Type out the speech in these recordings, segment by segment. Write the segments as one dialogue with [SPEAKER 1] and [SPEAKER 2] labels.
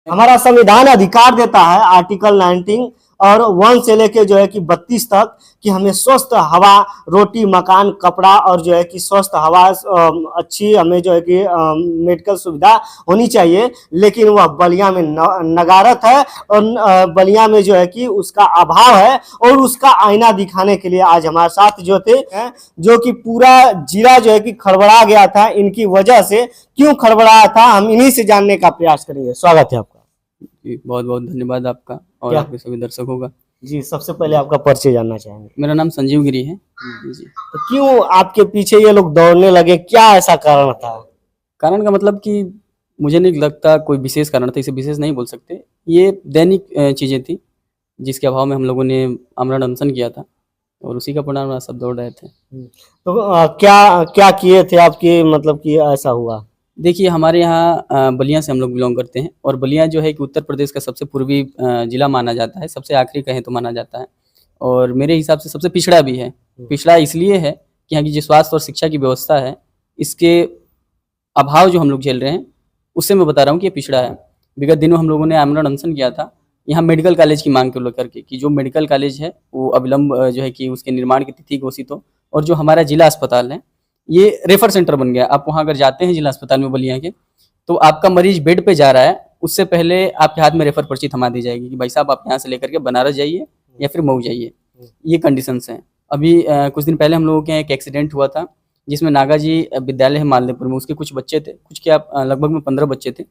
[SPEAKER 1] हमारा संविधान अधिकार देता है आर्टिकल 19 और 1 से लेके जो है कि 32 तक कि हमें स्वस्थ हवा, रोटी, मकान, कपड़ा और जो है कि स्वस्थ हवा, अच्छी हमें जो है कि मेडिकल सुविधा होनी चाहिए। लेकिन वह बलिया में नगारत है और बलिया में जो है कि उसका अभाव है। और उसका आईना दिखाने के लिए आज हमारे साथ जो थे, जो कि पूरा जिला जो है कि खड़बड़ा गया था। इनकी वजह से क्यों खड़बड़ाया था, हम इन्हीं से जानने का प्रयास करेंगे। स्वागत है आपका।
[SPEAKER 2] बहुत बहुत धन्यवाद आपका और आपके सभी दर्शकों का।
[SPEAKER 1] जी, सबसे पहले आपका परिचय जानना चाहेंगे।
[SPEAKER 2] मेरा नाम संजीव गिरी है जी।
[SPEAKER 1] तो क्यों आपके पीछे ये लोग दौड़ने लगे, क्या ऐसा कारण था?
[SPEAKER 2] कारण का मतलब कि मुझे नहीं लगता कोई विशेष कारण था, इसे विशेष नहीं बोल सकते। ये दैनिक चीजें थी जिसके अभाव में हम लोगों ने आमरण अनशन किया था और उसी का परिणाम सब दौड़ रहे थे।
[SPEAKER 1] तो क्या क्या किए थे आपकी, मतलब कि ऐसा हुआ?
[SPEAKER 2] देखिए, हमारे यहाँ बलिया से हम लोग बिलोंग करते हैं और बलिया जो है कि उत्तर प्रदेश का सबसे पूर्वी जिला माना जाता है, सबसे आखिरी कहें तो माना जाता है और मेरे हिसाब से सबसे पिछड़ा भी है। पिछड़ा इसलिए है कि यहाँ की जो स्वास्थ्य और शिक्षा की व्यवस्था है, इसके अभाव जो हम लोग झेल रहे हैं, उससे मैं बता रहा हूँ कि ये पिछड़ा है। विगत दिनों हम लोगों ने आमरण अनशन किया था यहाँ मेडिकल कॉलेज की मांग को लेकर के कि जो मेडिकल कॉलेज है वो अविलंब जो है कि उसके निर्माण की तिथि घोषित हो और जो हमारा जिला अस्पताल है ये रेफर सेंटर बन गया। आप वहाँ अगर जाते हैं जिला अस्पताल में बलिया के, तो आपका मरीज बेड पे जा रहा है, उससे पहले आपके हाथ में रेफर पर्ची थमा दी जाएगी कि भाई साहब आप यहाँ से लेकर के बनारस जाइए या फिर मऊ जाइए। ये कंडीशंस हैं। अभी कुछ दिन पहले हम लोगों के यहाँ एक एक्सीडेंट हुआ था जिसमें नागाजी विद्यालय है मालदेपुर में, उसके कुछ बच्चे थे, कुछ क्या लगभग में 15 बच्चे थे,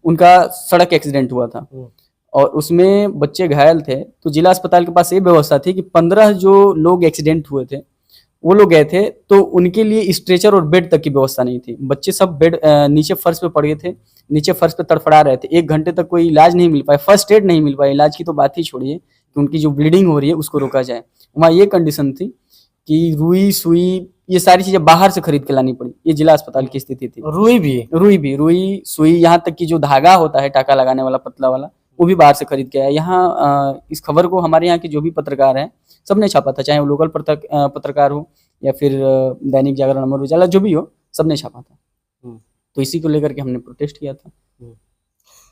[SPEAKER 2] उनका सड़क एक्सीडेंट हुआ था और उसमें बच्चे घायल थे। तो जिला अस्पताल के पास ये व्यवस्था थी कि 15 जो लोग एक्सीडेंट हुए थे वो लोग गए थे तो उनके लिए स्ट्रेचर और बेड तक की व्यवस्था नहीं थी। बच्चे सब बेड नीचे फर्श पे पड़ गए थे, नीचे फर्श पे तड़फड़ा रहे थे। 1 घंटे तक कोई इलाज नहीं मिल पाया, फर्स्ट एड नहीं मिल पाया। इलाज की तो बात ही छोड़िए कि उनकी जो ब्लीडिंग हो रही है उसको रोका जाए। वहाँ ये कंडीशन थी कि रुई, सुई, ये सारी चीजें बाहर से खरीद के लानी पड़ी। ये जिला अस्पताल की स्थिति थी। रुई, सुई, यहाँ तक कि जो धागा होता है टाका लगाने वाला पतला वाला, वो भी बाहर से खरीद के आया। यहाँ इस खबर को हमारे यहाँ के जो भी पत्रकार हैं सबने छापा था, चाहे वो लोकल पत्रकार हो या फिर दैनिक जागरण, अमर उजाला, जो भी हो, सबने छापा था। तो इसी को लेकर के हमने प्रोटेस्ट किया था।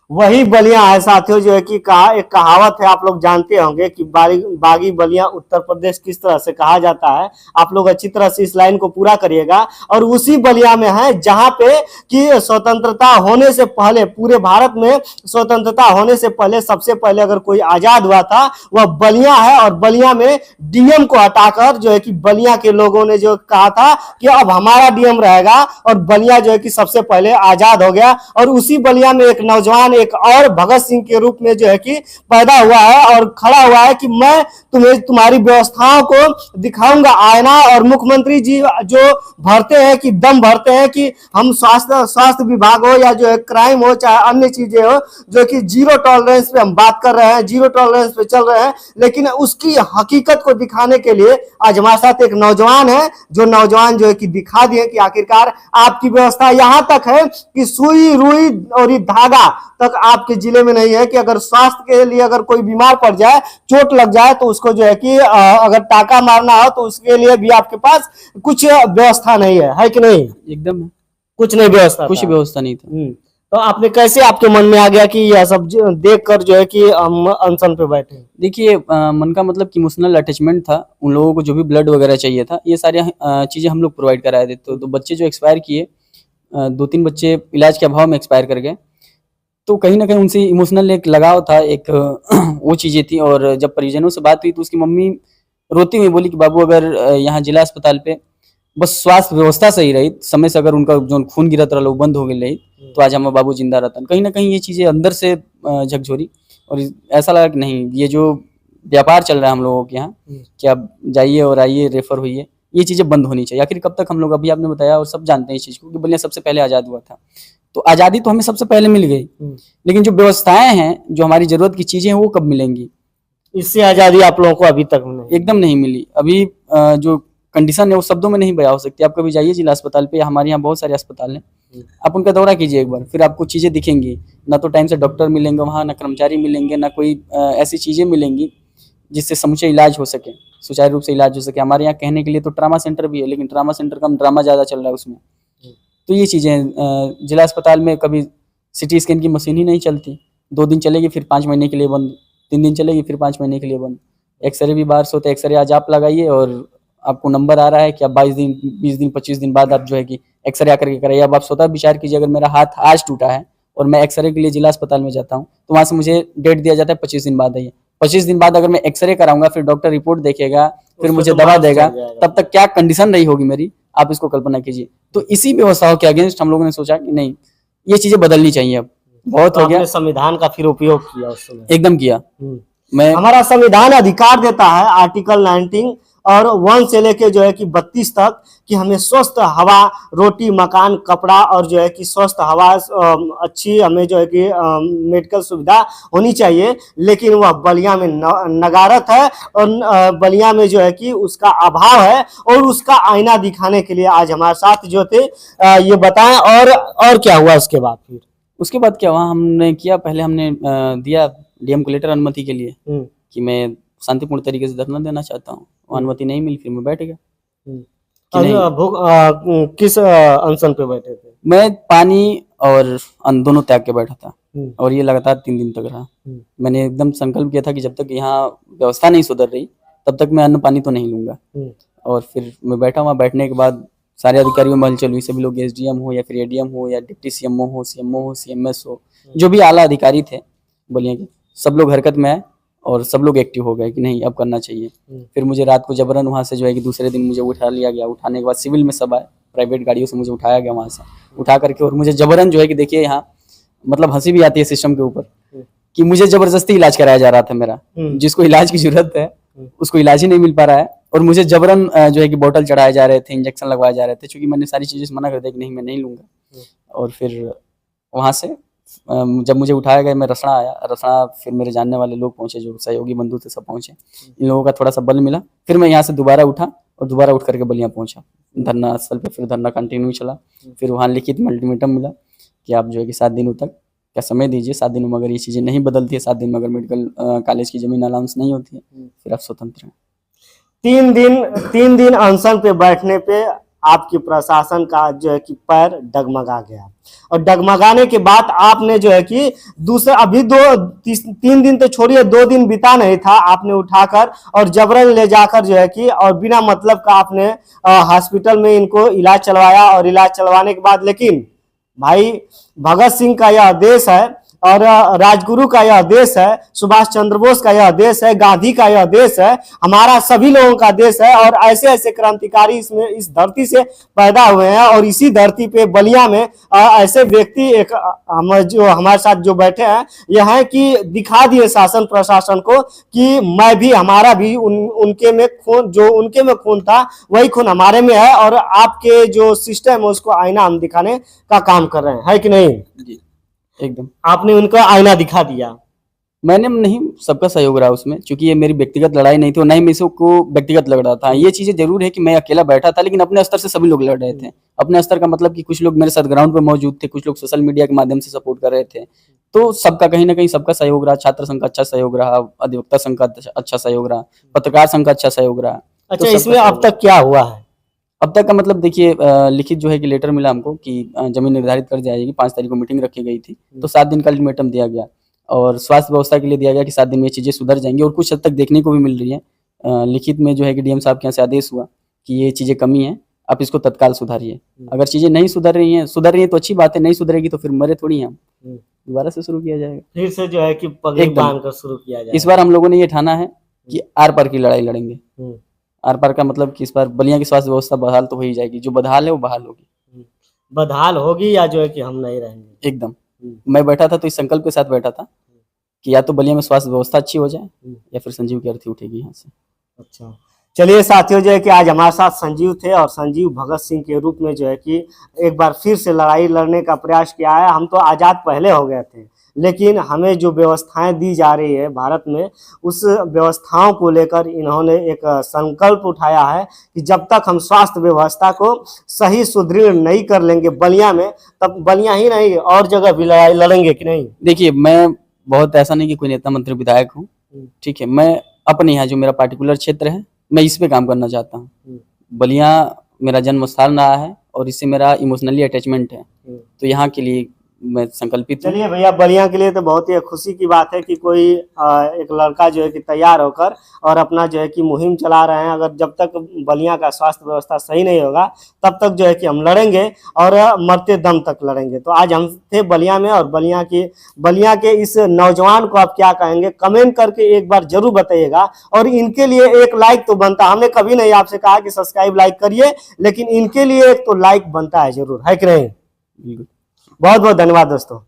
[SPEAKER 1] वही बलिया है साथियों, जो है कि एक कहावत है, आप लोग जानते होंगे कि बागी बलिया उत्तर प्रदेश किस तरह से कहा जाता है। आप लोग अच्छी तरह से इस लाइन को पूरा करिएगा। और उसी बलिया में है जहां पे कि स्वतंत्रता होने से पहले, पूरे भारत में स्वतंत्रता होने से पहले सबसे पहले अगर कोई आजाद हुआ था वह बलिया है। और बलिया में डीएम को हटाकर जो है कि बलिया के लोगों ने जो कहा था कि अब हमारा डीएम रहेगा और बलिया जो है कि सबसे पहले आजाद हो गया। और उसी बलिया में एक नौजवान एक और भगत सिंह के रूप में जो है कि पैदा हुआ है और खड़ा हुआ है कि मैं तुम्हें तुम्हारी व्यवस्थाओं को दिखाऊंगा आईना। और मुख्यमंत्री जी जो भरते हैं कि दम भरते हैं कि हम स्वास्थ्य विभाग हो या जो है क्राइम हो चाहे अन्य चीजें हो, जो कि जीरो टॉलरेंस पे हम बात कर रहे हैं, जीरो टॉलरेंस पे चल रहे हैं। लेकिन उसकी हकीकत को दिखाने के लिए आज हमारे साथ एक नौजवान है, जो नौजवान जो है कि दिखा दिए कि आखिरकार आपकी व्यवस्था यहां तक है कि सुई, रुई और ये धागा तक आपके जिले में नहीं है कि अगर स्वास्थ्य के लिए अगर कोई बीमार पड़ जाए, चोट लग जाए, तो उसको जो है कि अगर टाका मारना हो तो उसके लिए भी आपके पास कुछ व्यवस्था नहीं है कि नहीं?
[SPEAKER 2] एकदम
[SPEAKER 1] कुछ नहीं,
[SPEAKER 2] कुछ व्यवस्था नहीं था।
[SPEAKER 1] तो आपने कैसे, आपके मन में आ गया कि यह सब देखकर जो है कि हम अनशन पे बैठे?
[SPEAKER 2] देखिए, मन का मतलब कि इमोशनल अटैचमेंट था। उन लोगों को जो भी ब्लड वगैरह चाहिए था, ये सारी चीजें हम लोग प्रोवाइड कराए थे। तो बच्चे जो एक्सपायर किए, 2-3 बच्चे इलाज के अभाव में एक्सपायर कर गए। तो कहीं ना कहीं उनसे इमोशनल एक लगाव था, एक वो चीज़ें थी। और जब परिजनों से बात हुई तो उसकी मम्मी रोती हुई बोली कि बाबू अगर यहाँ जिला अस्पताल पे बस स्वास्थ्य व्यवस्था सही रही, समय से अगर उनका जो खून गिरत रहा वो बंद हो गई तो आज हम बाबू जिंदा रहता। कहीं ना कहीं ये चीज़ें अंदर से झकझोरी और ऐसा लगा कि नहीं, ये जो व्यापार चल रहा है हम लोगों के यहाँ कि आप जाइए और आइए, रेफर हुई, ये चीज़ें बंद होनी चाहिए। आखिर कब तक हम लोग, अभी आपने बताया और सब जानते हैं इस चीज़ को कि बलिया सबसे पहले आज़ाद हुआ था, तो आज़ादी तो हमें सबसे पहले मिल गई, लेकिन जो व्यवस्थाएं हैं, जो हमारी जरूरत की चीजें हैं, वो कब मिलेंगी?
[SPEAKER 1] इससे आज़ादी आप लोगों को अभी तक नहीं,
[SPEAKER 2] एकदम नहीं मिली। अभी जो कंडीशन है वो शब्दों में नहीं बयां हो सकती। आप कभी जाइए जिला अस्पताल पे, हमारे यहाँ बहुत सारे अस्पताल हैं, आप उनका दौरा कीजिए एक बार, फिर आपको चीजें दिखेंगी। ना तो टाइम से डॉक्टर मिलेंगे वहाँ, ना कर्मचारी मिलेंगे, ना कोई ऐसी चीजें मिलेंगी जिससे समुचे इलाज हो सके, सुचारू रूप से इलाज हो सके। हमारे यहाँ कहने के लिए तो ट्रामा सेंटर भी है, लेकिन ट्रामा सेंटर का ड्रामा ज्यादा चल रहा है उसमें। तो ये चीजें जिला अस्पताल में कभी सिटी स्कैन की मशीन ही नहीं चलती, 2 दिन चलेगी फिर 5 महीने के लिए बंद, 3 दिन चलेगी फिर 5 महीने के लिए बंद। एक्सरे भी बाहर से होता है, एक्सरे आज आप लगाइए और आपको नंबर आ रहा है कि अब 22 दिन 20 दिन 25 दिन बाद आप जो है कि एक्सरे आकर के कराइए। अब आप स्वतः विचार कीजिए, अगर मेरा हाथ आज टूटा है और मैं एक्सरे के लिए जिला अस्पताल में जाता हूँ तो वहां से मुझे डेट दिया जाता है 25 दिन बाद आइए। 25 दिन बाद अगर मैं एक्सरे कराऊंगा, फिर डॉक्टर रिपोर्ट देखेगा, फिर
[SPEAKER 1] उसमें
[SPEAKER 2] मुझे
[SPEAKER 1] तो
[SPEAKER 2] दवा
[SPEAKER 1] मार्क्स
[SPEAKER 2] देगा,
[SPEAKER 1] चढ़ जाएगा।
[SPEAKER 2] तब तक क्या कंडीशन रही होगी मेरी, आप इसको कल्पना कीजिए। तो इसी व्यवस्थाओं के अगेंस्ट हम लोगों ने सोचा कि नहीं, ये चीजें बदलनी चाहिए, अब बहुत
[SPEAKER 1] तो
[SPEAKER 2] हो गया।
[SPEAKER 1] आपने संविधान का फिर उपयोग किया उस समय।
[SPEAKER 2] एकदम किया। मैं
[SPEAKER 1] हमारा संविधान अधिकार देता है आर्टिकल 19 और 1 से लेके जो है कि 32 तक कि हमें स्वस्थ हवा, रोटी, मकान, कपड़ा और जो है कि स्वस्थ हवा, अच्छी हमें जो है कि मेडिकल सुविधा होनी चाहिए। लेकिन वह बलिया में नगारत है और बलिया में जो है कि उसका अभाव है। और उसका आईना दिखाने के लिए आज हमारे साथ जो थे ये बताएं। और क्या हुआ उसके बाद? फिर
[SPEAKER 2] उसके बाद क्या हुआ, हमने किया, पहले हमने दिया डीएम को लेटर अनुमति के लिए कि मैं शांतिपूर्ण तरीके से धरना देना चाहता हूँ। अनुमति नहीं मिली, फिर मैं बैठ गया कि नहीं।
[SPEAKER 1] किस अनशन पे बैठे थे?
[SPEAKER 2] मैं पानी और अन्न दोनों त्याग के बैठा था और ये लगातार 3 दिन तक रहा। मैंने एकदम संकल्प किया था कि जब तक यहाँ व्यवस्था नहीं सुधर रही तब तक मैं अन्न पानी तो नहीं लूंगा। और फिर मैं बैठा, वहाँ बैठने के बाद सारे अधिकारियों में हलचल हुई। सभी लोग एसडीएम हो या फिर एडीएम हो या डिप्टी सीएमओ हो, सीएमओ हो, सीएमएस हो, जो भी आला अधिकारी थे बलिया के, सब लोग हरकत में आए और सब लोग एक्टिव हो गए कि नहीं अब करना चाहिए। फिर मुझे रात को जबरन वहाँ से जो है कि दूसरे दिन मुझे उठा लिया गया। उठाने के बाद सिविल में सब आए, प्राइवेट गाड़ियों से मुझे उठाया गया वहाँ से, उठा करके और मुझे जबरन जो है कि देखिए यहाँ मतलब हंसी भी आती है सिस्टम के ऊपर कि मुझे जबरदस्ती इलाज कराया जा रहा था मेरा। जिसको इलाज की जरूरत है उसको इलाज ही नहीं मिल पा रहा है और मुझे जबरन जो है कि बोतल चढ़ाए जा रहे थे, इंजेक्शन लगवाए जा रहे थे, क्योंकि मैंने सारी चीजें से मना कर दिया कि नहीं मैं नहीं लूंगा। और फिर वहाँ से जब मुझे उठाया गया, मैं रसड़ा आया। रसड़ा फिर मेरे जानने वाले लोग पहुंचे, जो सहयोगी बंधु थे सब पहुंचे। इन लोगों का थोड़ा सा बल मिला, फिर मैं यहाँ से दोबारा उठा और दोबारा उठ करके बलिया पहुंचा धरना स्थल पे। फिर धरना कंटिन्यू चला। फिर वहाँ लिखित में अल्टीमेटम मिला कि आप जो है कि 7 दिनों तक का समय दीजिए। 7 दिनों में अगर ये चीज़ें नहीं बदलती है, 7 दिन में अगर मेडिकल कॉलेज की जमीन अलाउंस नहीं होती है, फिर आप स्वतंत्र हैं।
[SPEAKER 1] 3 दिन अनशन पे बैठने पे आपकी प्रशासन का जो है कि पैर डगमगा गया और डगमगाने के बाद आपने जो है कि दूसरा अभी 3 दिन तो छोड़िए, 2 दिन बिता नहीं था, आपने उठाकर और जबरन ले जाकर जो है कि और बिना मतलब का आपने हॉस्पिटल में इनको इलाज चलवाया। और इलाज चलवाने के बाद लेकिन भाई भगत सिंह का यह देश है और राजगुरु का यह देश है, सुभाष चंद्र बोस का यह देश है, गांधी का यह देश है, हमारा सभी लोगों का देश है। और ऐसे ऐसे क्रांतिकारी इसमें इस धरती से पैदा हुए हैं और इसी धरती पे बलिया में ऐसे व्यक्ति एक हम जो हमारे साथ जो बैठे हैं यह है कि दिखा दिए शासन प्रशासन को कि मैं भी, हमारा भी उनके में खून, जो उनके में खून था वही खून हमारे में है और आपके जो सिस्टम है उसको आईना हम दिखाने का काम कर रहे हैं, है कि नहीं?
[SPEAKER 2] जी एकदम।
[SPEAKER 1] आपने उनका आईना दिखा दिया।
[SPEAKER 2] मैंने नहीं, सबका सहयोग रहा उसमें, क्योंकि ये मेरी व्यक्तिगत लड़ाई नहीं थी और ना ही मैं इसको व्यक्तिगत लड़ रहा था। ये चीजें जरूर है कि मैं अकेला बैठा था, लेकिन अपने स्तर से सभी लोग लड़ रहे थे। अपने स्तर का मतलब कि कुछ लोग मेरे साथ ग्राउंड पे मौजूद थे, कुछ लोग सोशल मीडिया के माध्यम से सपोर्ट कर रहे थे। तो सबका कहीं ना कहीं सबका सहयोग रहा। छात्र संघ का अच्छा सहयोग रहा, अधिवक्ता संघ का अच्छा सहयोग रहा, पत्रकार संघ का अच्छा सहयोग रहा।
[SPEAKER 1] अच्छा, इसमें अब तक क्या हुआ है?
[SPEAKER 2] अब तक का मतलब देखिए, लिखित जो है कि लेटर मिला हमको कि जमीन निर्धारित कर दी जाएगी। 5 तारीख को मीटिंग रखी गई थी, तो 7 दिन का अल्टीमेटम दिया गया और स्वास्थ्य व्यवस्था के लिए दिया गया कि 7 दिन में ये चीजें सुधर जाएंगी। और कुछ हद तक देखने को भी मिल रही है। लिखित में जो है कि डीएम साहब के यहाँ से आदेश हुआ कि ये चीजें कमी है, आप इसको तत्काल सुधारिए। अगर चीजें नहीं सुधर रही हैं तो अच्छी बात है, नहीं सुधरेगी तो फिर मरे थोड़ी हैं हम, दोबारा से शुरू किया जाएगा।
[SPEAKER 1] फिर से जो है कि पगड़ी बांध कर शुरू किया जाएगा।
[SPEAKER 2] इस बार हम लोगों ने ये ठाना है कि आर पार की लड़ाई लड़ेंगे। आर पार का मतलब कि इस बार बलिया की स्वास्थ्य व्यवस्था बहाल तो हो ही जाएगी, जो बदहाल है वो बहाल होगी।
[SPEAKER 1] बदहाल होगी या जो है कि हम नहीं रहेंगे?
[SPEAKER 2] एकदम। मैं बैठा था तो इस संकल्प के साथ बैठा था कि या तो बलिया में स्वास्थ्य व्यवस्था अच्छी हो जाए या फिर संजीव की अर्थी उठेगी यहाँ से।
[SPEAKER 1] अच्छा, चलिए साथियों, जो है कि आज हमारे साथ संजीव थे और संजीव भगत सिंह के रूप में जो है कि एक बार फिर से लड़ाई लड़ने का प्रयास किया है। हम तो आज़ाद पहले हो गए थे, लेकिन हमें जो व्यवस्थाएं दी जा रही है भारत में, उस व्यवस्थाओं को लेकर इन्होंने एक संकल्प उठाया है कि जब तक हम स्वास्थ्य व्यवस्था को सही सुदृढ़ नहीं कर लेंगे बलिया में, तब बलिया ही नहीं और जगह भी लड़ाई लड़ेंगे कि नहीं।
[SPEAKER 2] देखिए, मैं बहुत ऐसा नहीं कि कोई नेता मंत्री विधायक हूँ, ठीक है। मैं अपने यहाँ जो मेरा पार्टिकुलर क्षेत्र है, मैं इस पे काम करना चाहता हूँ। बलिया मेरा जन्म स्थान रहा है और इससे मेरा इमोशनली अटैचमेंट है, तो यहाँ के लिए मैं संकल्पित हूँ।
[SPEAKER 1] चलिए भैया, बलिया के लिए तो बहुत ही खुशी की बात है कि कोई एक लड़का जो है कि तैयार होकर और अपना जो है कि मुहिम चला रहे हैं। अगर जब तक बलिया का स्वास्थ्य व्यवस्था सही नहीं होगा तब तक जो है कि हम लड़ेंगे और मरते दम तक लड़ेंगे। तो आज हम थे बलिया में, और बलिया के इस नौजवान को आप क्या कहेंगे, कमेंट करके एक बार जरूर बताइएगा। और इनके लिए एक लाइक तो बनता, हमने कभी नहीं आपसे कहा कि सब्सक्राइब लाइक करिए, लेकिन इनके लिए एक तो लाइक बनता है जरूर, है कि नहीं।
[SPEAKER 2] बिल्कुल।
[SPEAKER 1] बहुत बहुत धन्यवाद दोस्तों।